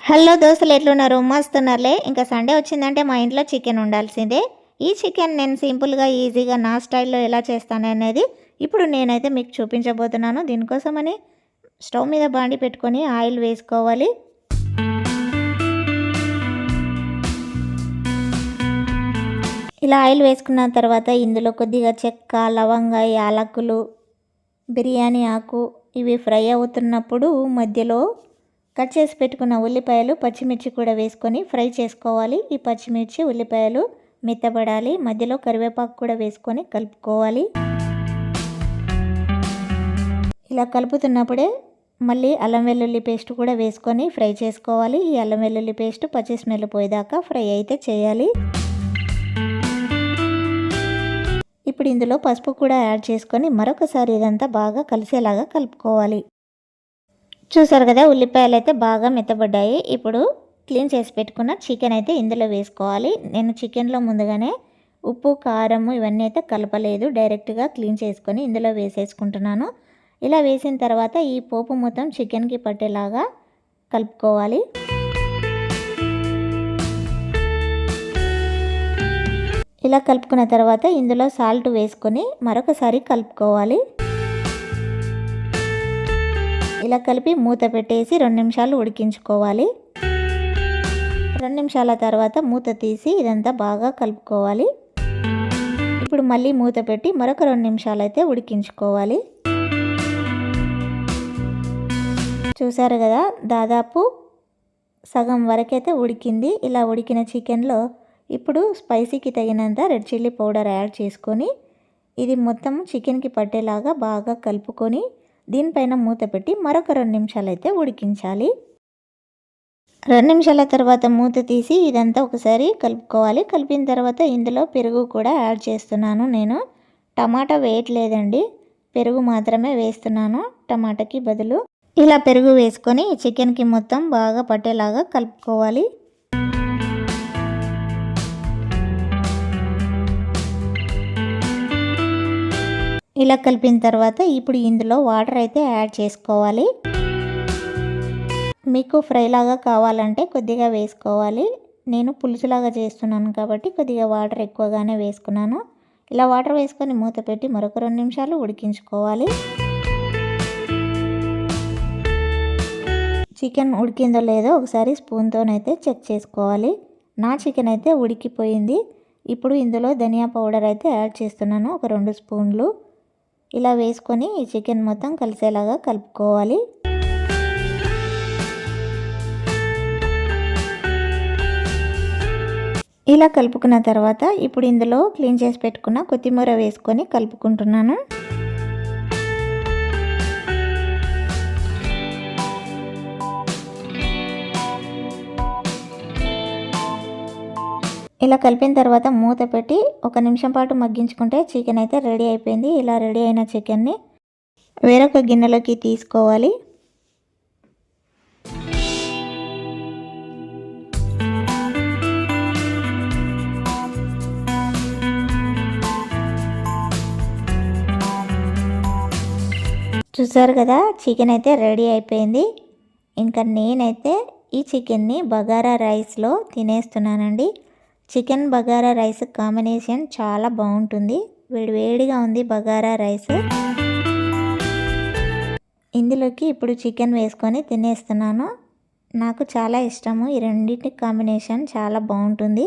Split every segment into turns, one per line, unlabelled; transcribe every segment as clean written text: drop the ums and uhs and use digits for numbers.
Hello దోస్తులు, ఎట్లున్నారు? మస్తున్నారులే. ఇంకా సండే వచ్చిందంటే మా ఇంట్లో చికెన్ ఉండాల్సిందే. ఈ చికెన్ నేను సింపుల్గా ఈజీగా నా స్టైల్లో ఎలా చేస్తాను అనేది ఇప్పుడు నేనైతే మీకు చూపించబోతున్నాను. దీనికోసమని స్టవ్ మీద బాండి పెట్టుకొని ఆయిల్ వేసుకోవాలి. ఇలా ఆయిల్ వేసుకున్న తర్వాత ఇందులో కొద్దిగా చెక్క, లవంగ, యాలకులు, బిర్యానీ ఆకు ఇవి ఫ్రై అవుతున్నప్పుడు మధ్యలో కట్ చేసి పెట్టుకున్న ఉల్లిపాయలు, పచ్చిమిర్చి కూడా వేసుకొని ఫ్రై చేసుకోవాలి. ఈ పచ్చిమిర్చి, ఉల్లిపాయలు మెత్తబడాలి. మధ్యలో కరివేపాకు కూడా వేసుకొని కలుపుకోవాలి. ఇలా కలుపుతున్నప్పుడే మళ్ళీ అల్లం వెల్లుల్లి పేస్ట్ కూడా వేసుకొని ఫ్రై చేసుకోవాలి. ఈ అల్లం వెల్లుల్లి పేస్ట్ పచ్చి స్మెల్ పోయేదాకా ఫ్రై అయితే చేయాలి. ఇప్పుడు ఇందులో పసుపు కూడా యాడ్ చేసుకొని మరొకసారి ఇదంతా బాగా కలిసేలాగా కలుపుకోవాలి. చూసారు కదా, ఉల్లిపాయలు అయితే బాగా మెత్తబడ్డాయి. ఇప్పుడు క్లీన్ చేసి పెట్టుకున్న చికెన్ అయితే ఇందులో వేసుకోవాలి. నేను చికెన్లో ముందుగానే ఉప్పు, కారం ఇవన్నీ అయితే కలపలేదు, డైరెక్ట్గా క్లీన్ చేసుకొని ఇందులో వేసేసుకుంటున్నాను. ఇలా వేసిన తర్వాత ఈ పోపు మొత్తం చికెన్కి పట్టేలాగా కలుపుకోవాలి. ఇలా కలుపుకున్న తర్వాత ఇందులో సాల్ట్ వేసుకొని మరొకసారి కలుపుకోవాలి. ఇలా కలిపి మూత పెట్టేసి 2 నిమిషాలు ఉడికించుకోవాలి. 2 నిమిషాల తర్వాత మూత తీసి ఇదంతా బాగా కలుపుకోవాలి. ఇప్పుడు మళ్ళీ మూత పెట్టి మరొక 2 నిమిషాలు అయితే ఉడికించుకోవాలి. చూసారు కదా, దాదాపు సగం వరకైతే ఉడికింది. ఇలా ఉడికిన చికెన్లో ఇప్పుడు స్పైసీకి తగినంత రెడ్ చిల్లీ పౌడర్ యాడ్ చేసుకొని ఇది మొత్తం చికెన్కి పట్టేలాగా బాగా కలుపుకొని దీనిపైన మూత పెట్టి మరొక 2 నిమిషాలు అయితే ఉడికించాలి. 2 నిమిషాల తర్వాత మూత తీసి ఇదంతా ఒకసారి కలుపుకోవాలి. కలిపిన తర్వాత ఇందులో పెరుగు కూడా యాడ్ చేస్తున్నాను. నేను టమాటా వేయట్లేదండి, పెరుగు మాత్రమే వేస్తున్నాను టమాటాకి బదులు. ఇలా పెరుగు వేసుకొని చికెన్కి మొత్తం బాగా పట్టేలాగా కలుపుకోవాలి. ఇలా కలిపిన తర్వాత ఇప్పుడు ఇందులో వాటర్ అయితే యాడ్ చేసుకోవాలి. మీకు ఫ్రైలాగా కావాలంటే కొద్దిగా వేసుకోవాలి. నేను పులుసులాగా చేస్తున్నాను కాబట్టి కొద్దిగా వాటర్ ఎక్కువగానే వేసుకున్నాను. ఇలా వాటర్ వేసుకొని మూత పెట్టి మరొక 2 నిమిషాలు ఉడికించుకోవాలి. చికెన్ ఉడికిందో లేదో ఒకసారి స్పూన్తోనైతే చెక్ చేసుకోవాలి. నా చికెన్ అయితే ఉడికిపోయింది. ఇప్పుడు ఇందులో ధనియా పౌడర్ అయితే యాడ్ చేస్తున్నాను, ఒక 2 స్పూన్లు. ఇలా వేసుకొని ఈ చికెన్ మొత్తం కలిసేలాగా కలుపుకోవాలి. ఇలా కలుపుకున్న తర్వాత ఇప్పుడు ఇందులో క్లీన్ చేసి పెట్టుకున్న కొత్తిమీర వేసుకొని కలుపుకుంటున్నాను. ఇలా కలిపిన తర్వాత మూత పెట్టి 1 నిమిషం పాటు మగ్గించుకుంటే చికెన్ అయితే రెడీ అయిపోయింది. ఇలా రెడీ అయిన చికెన్ని వేరొక గిన్నెలోకి తీసుకోవాలి. చూసారు కదా, చికెన్ అయితే రెడీ అయిపోయింది. ఇంకా నేనైతే ఈ చికెన్ని బగారా రైస్లో తినేస్తున్నానండి. చికెన్ బగారా రైస్ కాంబినేషన్ చాలా బాగుంటుంది. వేడివేడిగా ఉంది బగారా రైస్. ఇందులోకి ఇప్పుడు చికెన్ వేసుకొని తినేస్తున్నాను. నాకు చాలా ఇష్టము ఈ రెండింటి కాంబినేషన్, చాలా బాగుంటుంది.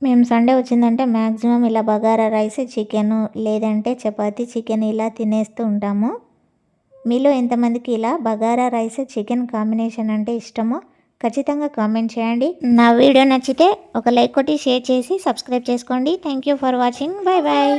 మేము సండే వచ్చిందంటే మ్యాక్సిమం ఇలా బగారా రైస్, చికెను లేదంటే చపాతీ, చికెన్ ఇలా తినేస్తూ ఉంటాము. మీలో ఎంతమందికి ఇలా బగారా రైస్, చికెన్ కాంబినేషన్ అంటే ఇష్టమో ఖచ్చితంగా కామెంట్ చేయండి. నా వీడియో నచ్చితే ఒక లైక్ కొట్టి షేర్ చేసి సబ్స్క్రైబ్ చేసుకోండి. Thank you for watching. Bye bye.